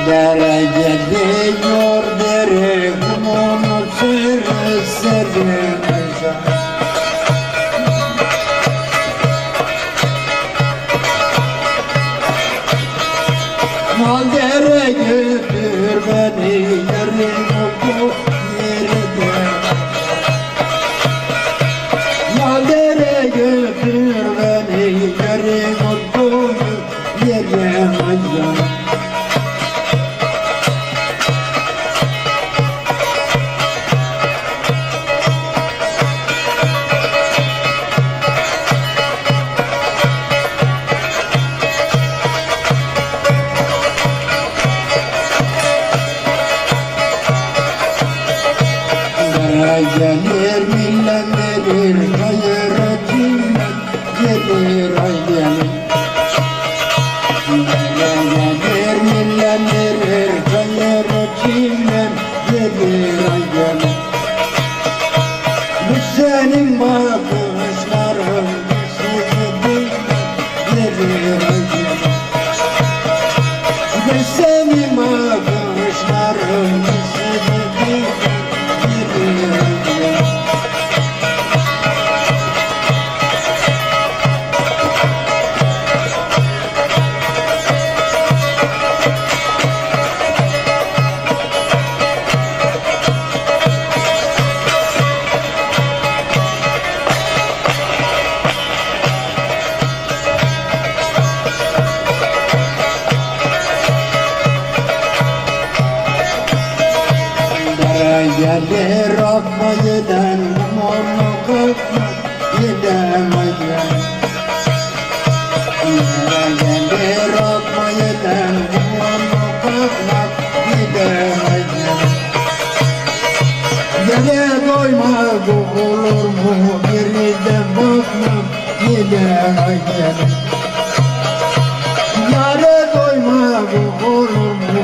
Dere geliyor dere kumunu sürü sürü. Mal dere götür beni yerim oldu yerinde. Mal dere götür beni yerim oldu yerinde. Gelir millet gelir hayır cimmet gelir ay gelir. Gelir millet gelir hayır cimmet gelir ay gelir. Bu senin bakışların bizi gelir ay gelir. Bu senin bakışların bizi gelir. Gelir akma giden morlu kıkma giden aygen. Gelir akma giden morlu kıkma giden aygen. Gele doyma olur mu biriden bakma giden aygen. Yare doyma olur mu